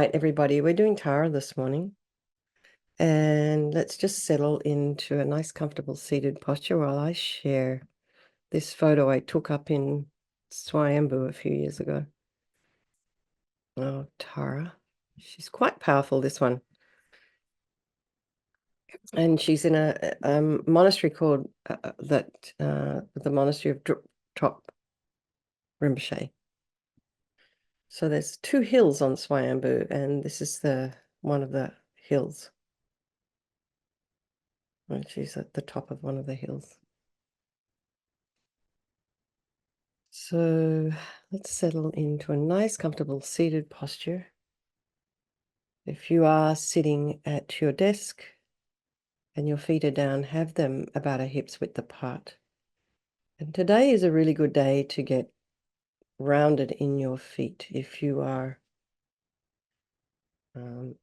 right, everybody, we're doing TARE this morning. And let's just settle into a nice, comfortable seated posture while I share this photo I took up in Swayambhu a few years ago. Oh, Tara. She's quite powerful, this one. And she's in a monastery called the monastery of Top Rinpoche. So there's two hills on Swayambhu, and this is one of the hills. And she's at the top of one of the hills. So let's settle into a nice, comfortable seated posture. If you are sitting at your desk and your feet are down, have them about a hip's width apart. And today is a really good day to get rounded in your feet if you are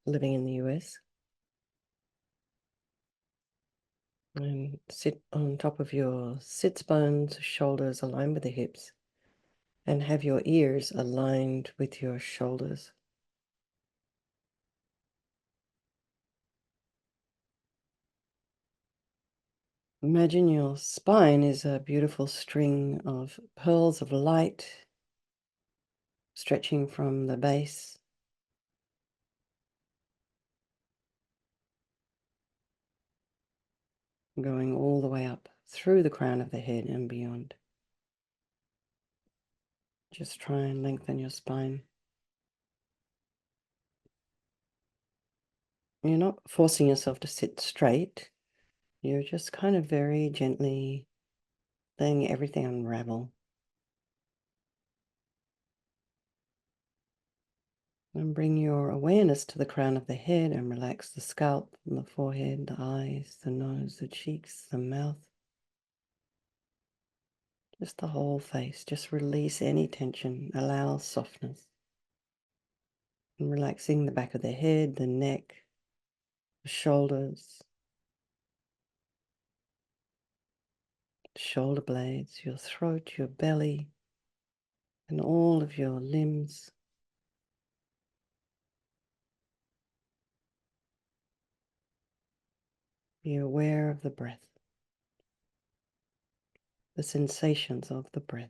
living in the US. And sit on top of your sits bones, shoulders aligned with the hips, and have your ears aligned with your shoulders. Imagine your spine is a beautiful string of pearls of light stretching from the base, going all the way up through the crown of the head and beyond. Just try and lengthen your spine. You're not forcing yourself to sit straight. You're just kind of very gently letting everything unravel. And bring your awareness to the crown of the head and relax the scalp, the forehead, the eyes, the nose, the cheeks, the mouth. Just the whole face. Just release any tension. Allow softness. And relaxing the back of the head, the neck, the shoulders, shoulder blades, your throat, your belly, and all of your limbs. Be aware of the breath, the sensations of the breath.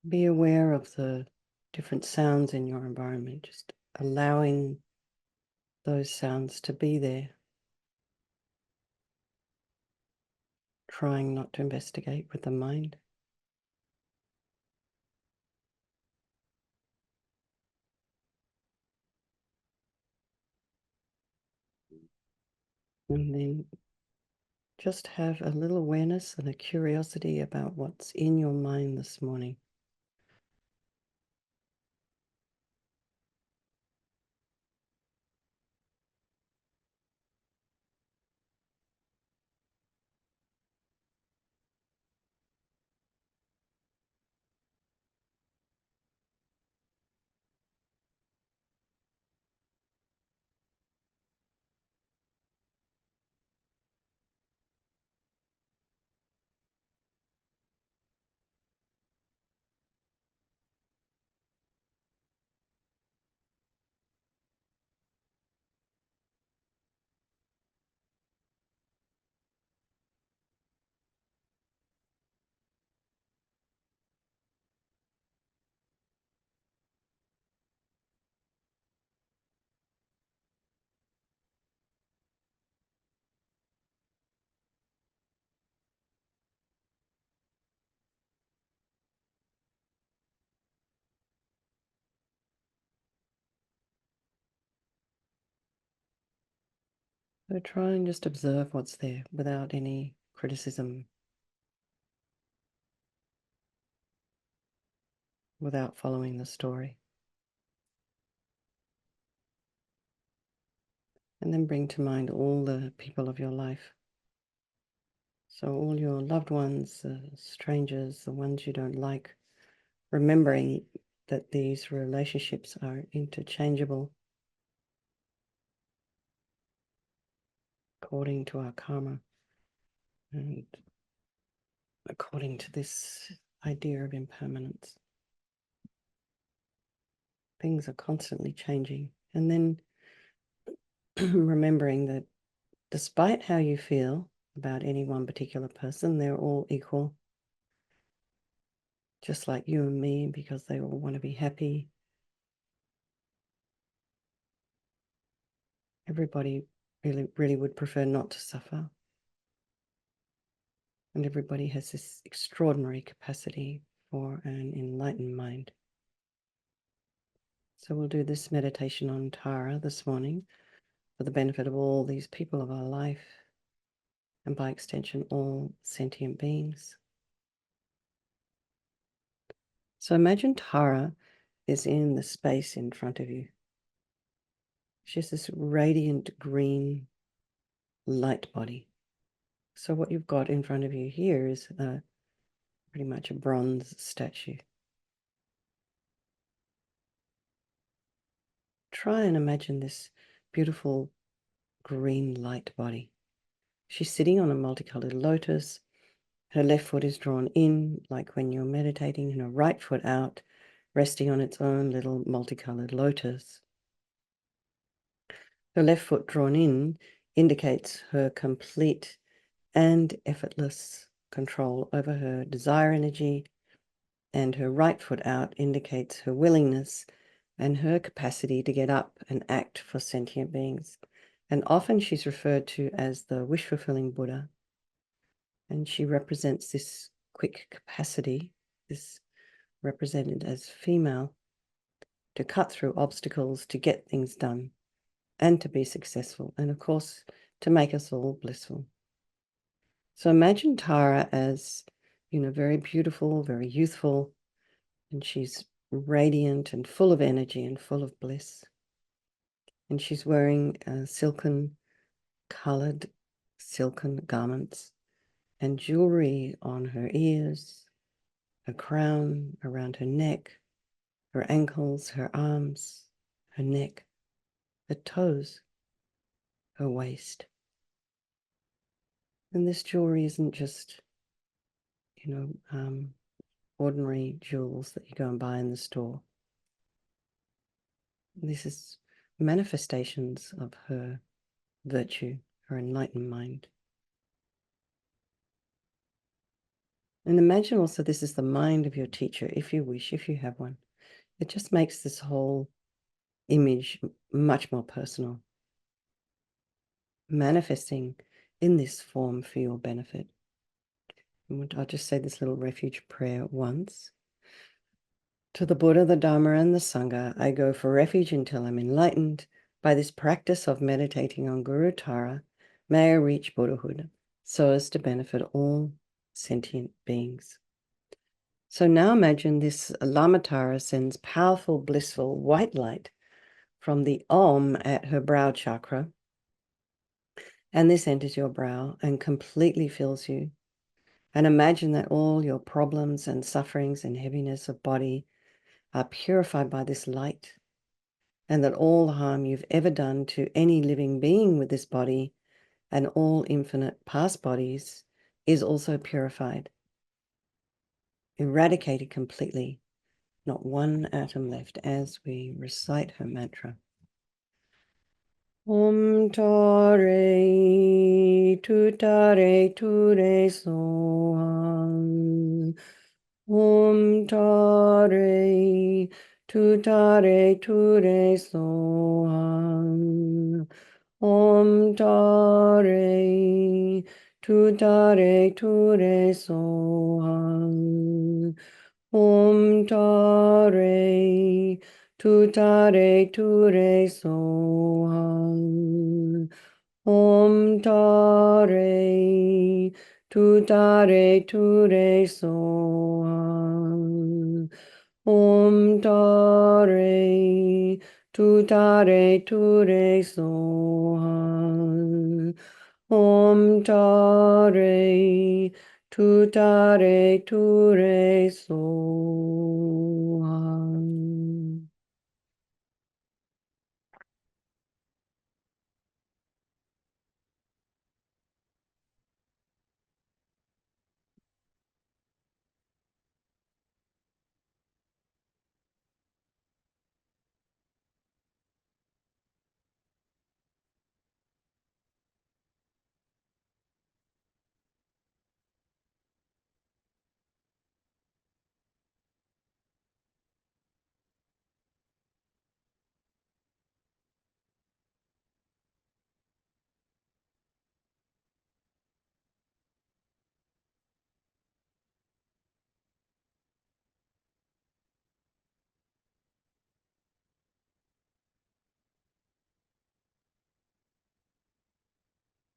Be aware of the different sounds in your environment, just allowing those sounds to be there. Trying not to investigate with the mind. And then just have a little awareness and a curiosity about what's in your mind this morning. So try and just observe what's there without any criticism, without following the story. And then bring to mind all the people of your life So all your loved ones, strangers, the ones you don't like, remembering that these relationships are interchangeable according to our karma and according to this idea of impermanence. Things are constantly changing. And then remembering that despite how you feel about any one particular person, they're all equal, just like you and me, because they all want to be happy. Everybody really would prefer not to suffer. And everybody has this extraordinary capacity for an enlightened mind. So we'll do this meditation on TARE this morning for the benefit of all these people of our life, and by extension, all sentient beings. So imagine Tara is in the space in front of you. She's this radiant green light body. So what you've got in front of you here is pretty much a bronze statue. Try and imagine this beautiful green light body. She's sitting on a multicolored lotus. Her left foot is drawn in, like when you're meditating, and her right foot out, resting on its own little multicolored lotus. Her left foot drawn in indicates her complete and effortless control over her desire energy, and her right foot out indicates her willingness and her capacity to get up and act for sentient beings. And often she's referred to as the wish-fulfilling Buddha, and she represents this quick capacity, this represented as female, to cut through obstacles, to get things done, and to be successful, and of course, to make us all blissful. So imagine Tara as, very beautiful, very youthful, and she's radiant and full of energy and full of bliss. And she's wearing colored silken garments and jewelry on her ears, her crown around her neck, her ankles, her arms, her neck, her toes, her waist. And this jewelry isn't just, ordinary jewels that you go and buy in the store. This is manifestations of her virtue, her enlightened mind. And imagine also this is the mind of your teacher, if you wish, if you have one. It just makes this whole image much more personal, manifesting in this form for your benefit. And I'll just say this little refuge prayer once. To the Buddha, the Dharma, and the Sangha, I go for refuge until I'm enlightened. By this practice of meditating on Guru Tara, may I reach Buddhahood, so as to benefit all sentient beings. So now imagine this Lama Tara sends powerful, blissful white light from the Om at her brow chakra, and this enters your brow and completely fills you. And imagine that all your problems and sufferings and heaviness of body are purified by this light, and that all the harm you've ever done to any living being with this body and all infinite past bodies is also purified, eradicated completely, not one atom left, as we recite her mantra. Om TARE, TUTTARE, TURE SOHA. Om TARE, TUTTARE, TURE SOHA. Om TARE, TUTTARE, TURE SOHA. Om TARE, TUTTARE, TURE SOHA. Om TARE, TUTTARE, TURE SOHA. Om TARE, TUTTARE, TURE SOHA. Om TARE, TUTTARE, TURE, SOHA.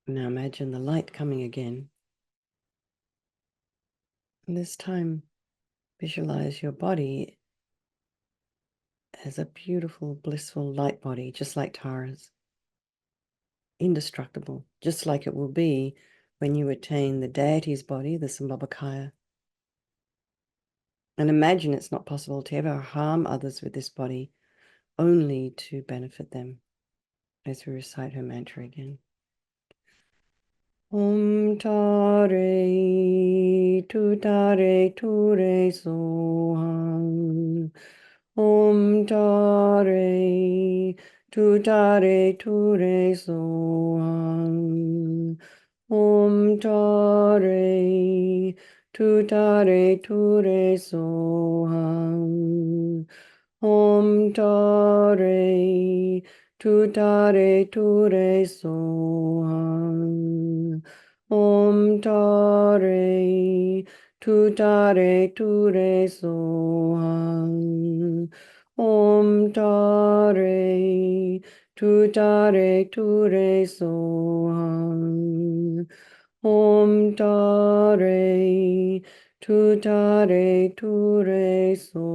Now imagine the light coming again. And this time, visualize your body as a beautiful, blissful light body, just like Tara's. Indestructible, just like it will be when you attain the deity's body, the Sambhogakaya. And imagine it's not possible to ever harm others with this body, only to benefit them, as we recite her mantra again. Om TARE, TUTTARE, TURE, SOHA. Om TARE, TUTTARE, TURE, SOHA. Om TARE, TUTTARE, TURE, SOHA. Om TARE, TUTTARE, TURE, SOHA. Om TARE, TUTTARE, TURE, SOHA. Om TARE, TUTTARE, TURE, SOHA. Om TARE, TUTTARE, TURE, SOHA.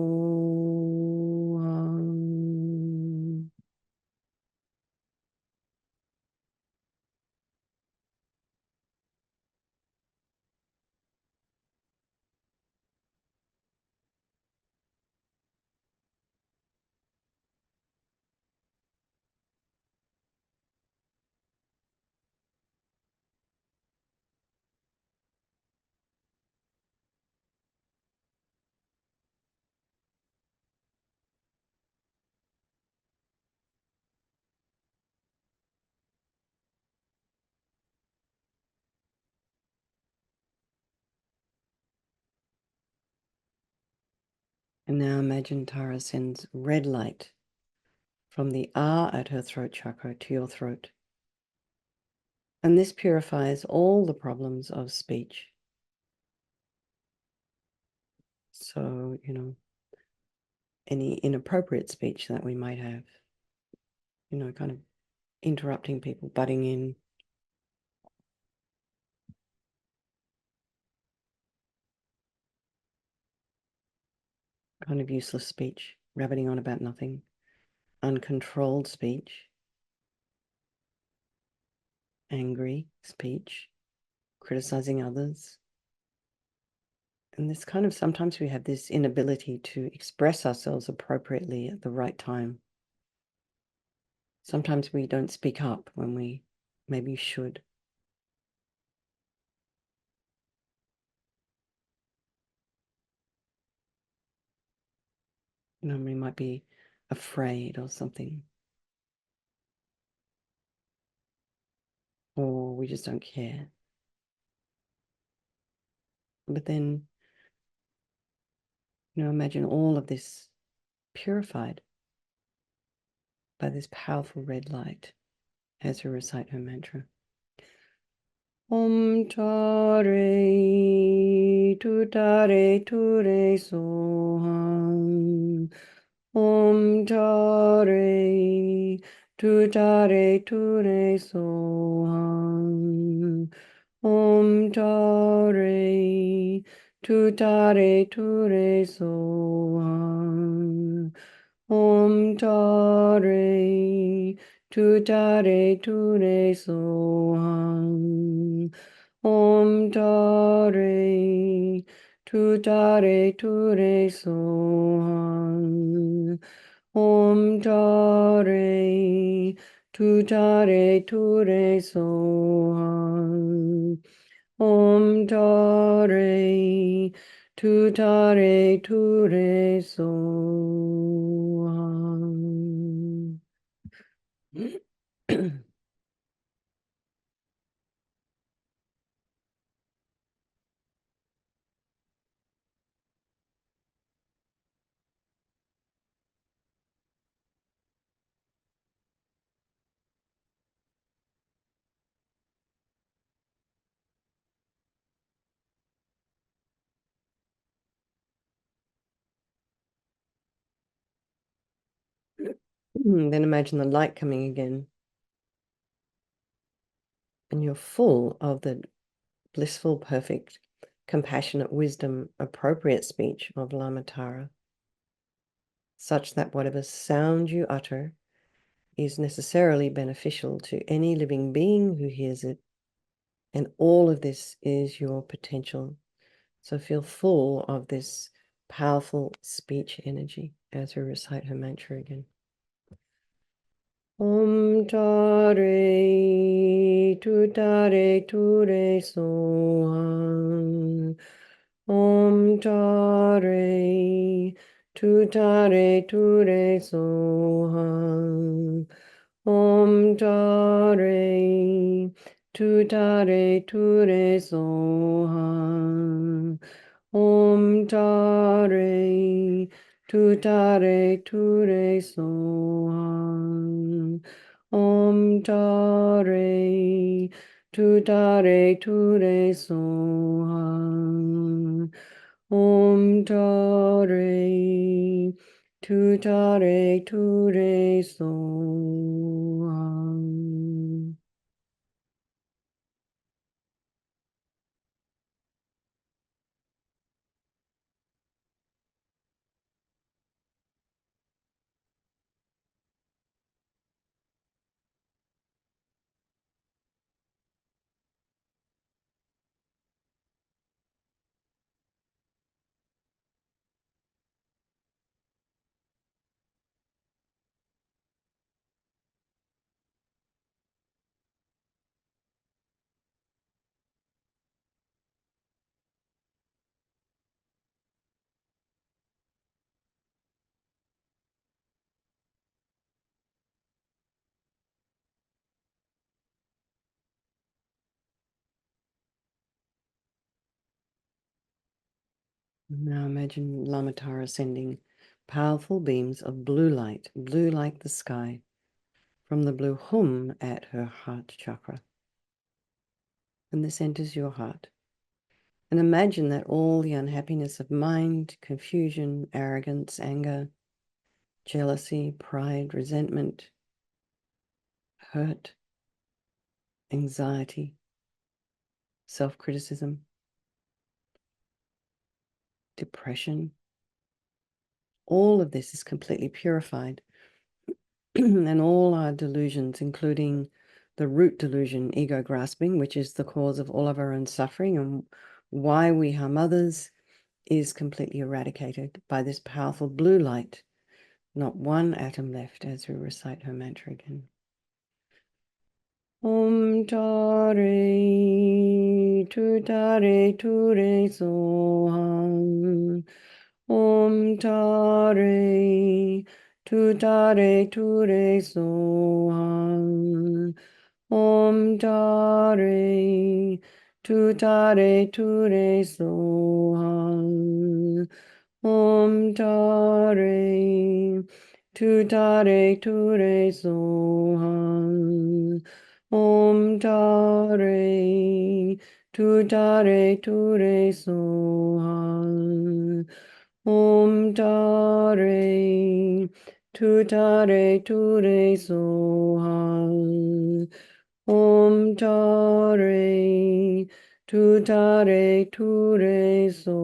And now imagine Tara sends red light from the R at her throat chakra to your throat. And this purifies all the problems of speech. So, any inappropriate speech that we might have, kind of interrupting people, butting in, kind of useless speech, rabbiting on about nothing, uncontrolled speech, angry speech, criticizing others. And this kind of, sometimes we have this inability to express ourselves appropriately at the right time. Sometimes we don't speak up when we maybe should. We might be afraid or something. Or we just don't care. But then, imagine all of this purified by this powerful red light as we recite her mantra. Om TARE, TUTTARE, TURE, SOHA. Om TARE, TUTTARE, TURE, SOHA. Om TARE, TUTTARE, TURE, SOHA. Om TARE, TUTTARE TURE SOHA. Om TARE, TUTTARE TURE SOHA. Om TARE, TUTTARE TURE SOHA. Om TARE, TUTTARE TURE SOHA. Then imagine the light coming again, and you're full of the blissful, perfect, compassionate wisdom, appropriate speech of Lama Tara, such that whatever sound you utter is necessarily beneficial to any living being who hears it, and all of this is your potential. So feel full of this powerful speech energy as we recite her mantra again. Om TARE, TUTTARE TURE SOHA. Om TARE, TUTTARE TURE SOHA. Om TARE, TUTTARE TURE SOHA. Om TARE, TUTTARE TURE SOHA. Om TARE, TUTTARE TURE SOHA. Om TARE, TUTTARE TURE SOHA. Now imagine Lama Tara sending powerful beams of blue light, blue like the sky, from the blue hum at her heart chakra. And this enters your heart. And imagine that all the unhappiness of mind, confusion, arrogance, anger, jealousy, pride, resentment, hurt, anxiety, self-criticism, depression, all of this is completely purified. And all our delusions, including the root delusion, ego grasping, which is the cause of all of our own suffering and why we harm others, is completely eradicated by this powerful blue light. Not one atom left as we recite her mantra again. Om TARE, TUTTARE TURE SOHA. Om TARE, TUTTARE TURE SOHA. Om TARE, TUTTARE TURE SOHA. Om TARE, TUTTARE TURE SOHA. Om TARE, TUTTARE TURE SOHA. Om TARE, TUTTARE TURE SOHA. Om TARE, TUTTARE TURE SOHA.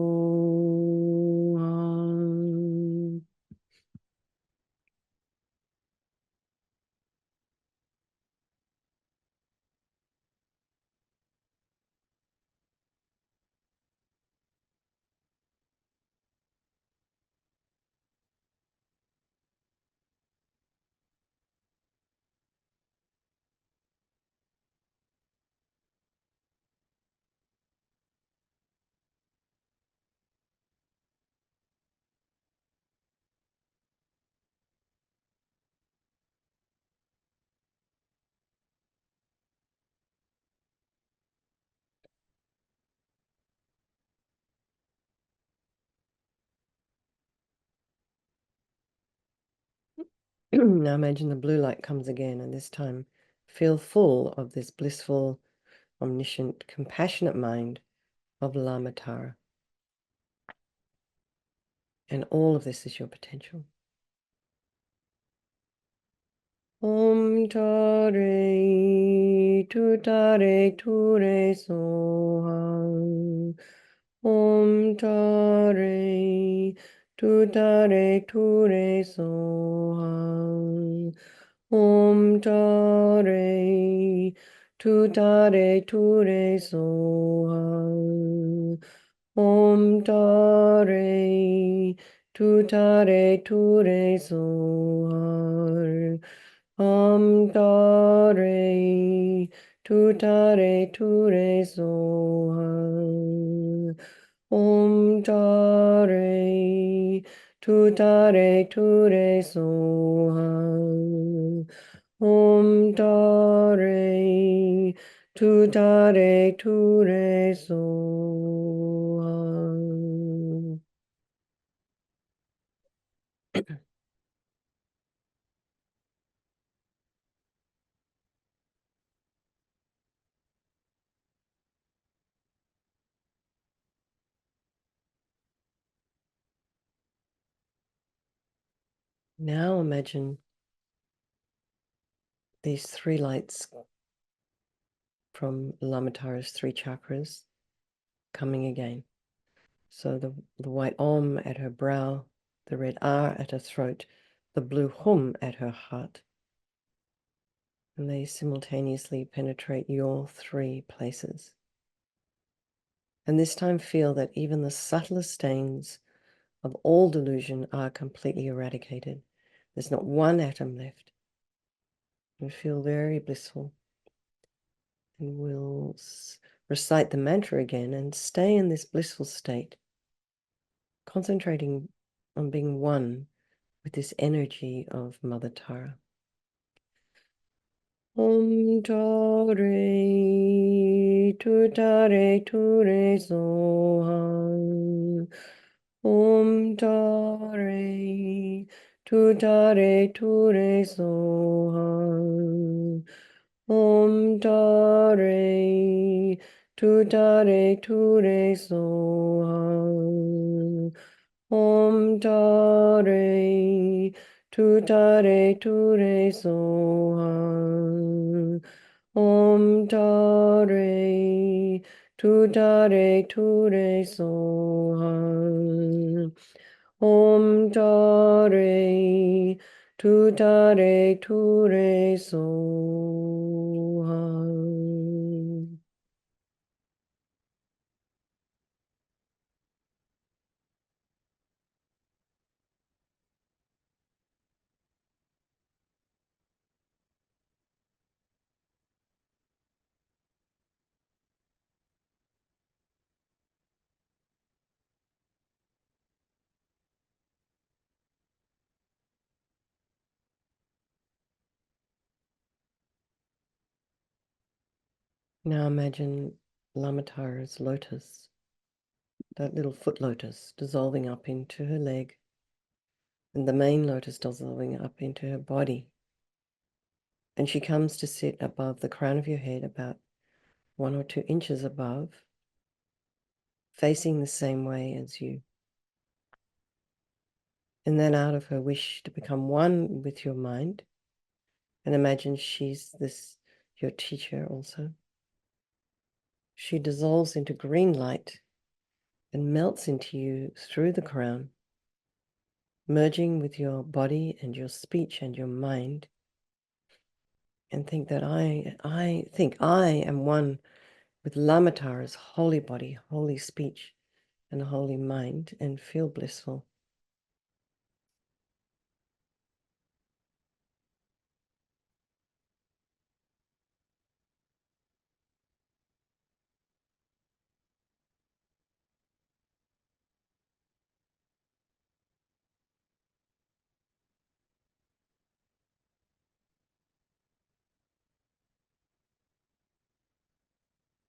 Now imagine the blue light comes again, and this time feel full of this blissful, omniscient, compassionate mind of Lama Tara. And all of this is your potential. Om Tare Tutare Ture Soham. Om Tare Tutare Ture Soham. Om Tare Tutare Ture Soham. Om Tare Tutare Ture Soham. Om Tare Tutare Ture Soham. Om Tare Tutare Ture Soham. Om Tare Tutare Ture Soham. Now imagine these three lights from Lamatara's three chakras coming again. So the white Om at her brow, the red R at her throat, the blue Hum at her heart. And they simultaneously penetrate your three places. And this time feel that even the subtlest stains of all delusion are completely eradicated. There's not one atom left. You feel very blissful. And we'll recite the mantra again and stay in this blissful state, concentrating on being one with this energy of Mother Tara. Om Tare Tutare Ture Soham. Om Tare Tutare Ture Soham. Om Tare Tutare Ture Soham. Om Tare Tutare Ture Soham. Om Tare Tutare Ture Soham. Om Tare Tutare Ture Soham. Now imagine Lamatara's lotus, that little foot lotus, dissolving up into her leg, and the main lotus dissolving up into her body. And she comes to sit above the crown of your head, about 1 or 2 inches above, facing the same way as you. And then out of her wish to become one with your mind, and imagine she's your teacher also, she dissolves into green light and melts into you through the crown, merging with your body and your speech and your mind, and think that I think I am one with Lamatara's holy body, holy speech, and holy mind, and feel blissful.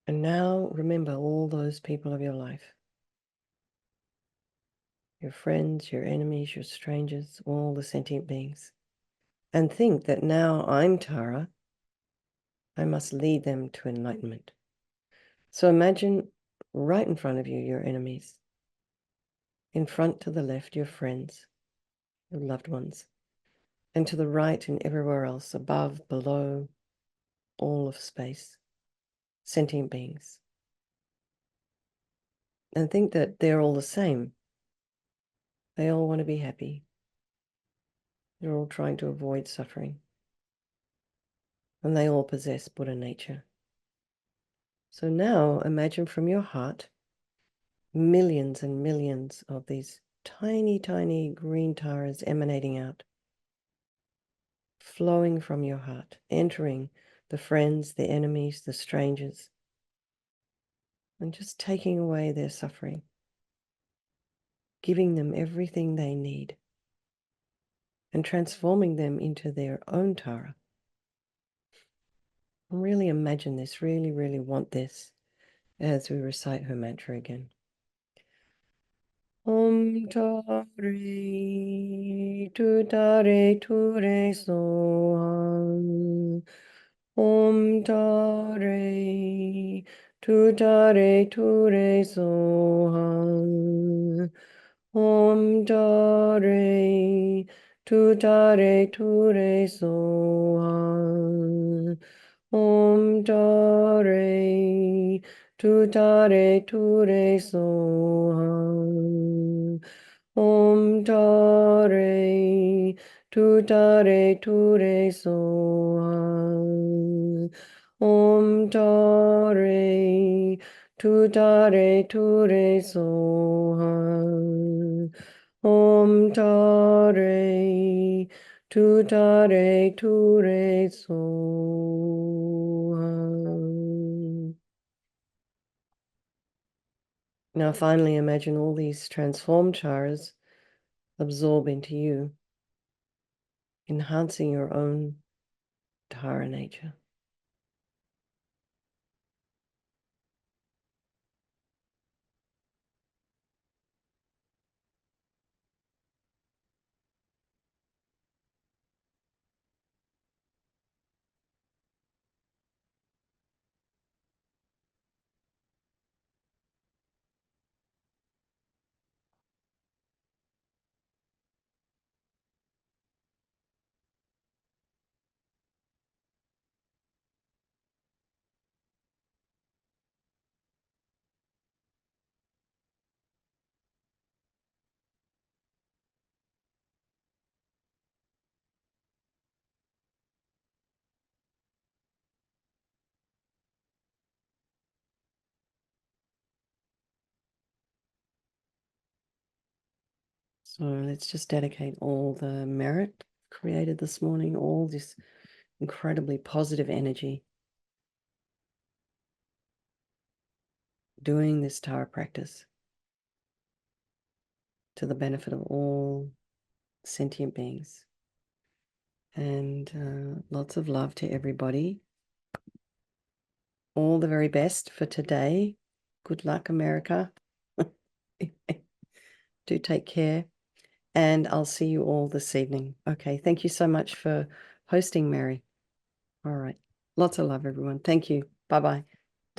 And now remember all those people of your life, your friends, your enemies, your strangers, all the sentient beings. and think that now I'm Tara. I must lead them to enlightenment. So imagine right in front of you your enemies. In front to the left, your friends, your loved ones. And to the right and everywhere else, above, below, all of space, sentient beings. And think that they're all the same. They all want to be happy. They're all trying to avoid suffering. And they all possess Buddha nature. So now imagine from your heart millions and millions of these tiny, tiny green taras emanating out, flowing from your heart, entering the friends, the enemies, the strangers, and just taking away their suffering, giving them everything they need, and transforming them into their own Tara. Really imagine this, really, really want this as we recite her mantra again. Om Tare, Tuttare, Ture, Soha. Om Tare, Tuttare, Ture, Soha. Om Tare, Tuttare, Ture, Soha. Om Tare, Tuttare, Ture, Soha. Om Tare, Tuttare, Ture, Soha. Om Tare, Tuttare, Ture, Soha. Om Tare, Tuttare, Ture, Soha. Now finally imagine all these transformed charas absorb into you, enhancing your own Tara nature. So let's just dedicate all the merit created this morning, all this incredibly positive energy, doing this Tara practice to the benefit of all sentient beings. And lots of love to everybody. All the very best for today. Good luck, America. Do take care. And I'll see you all this evening. Okay, thank you so much for hosting, Mary. All right. Lots of love, everyone. Thank you. Bye-bye.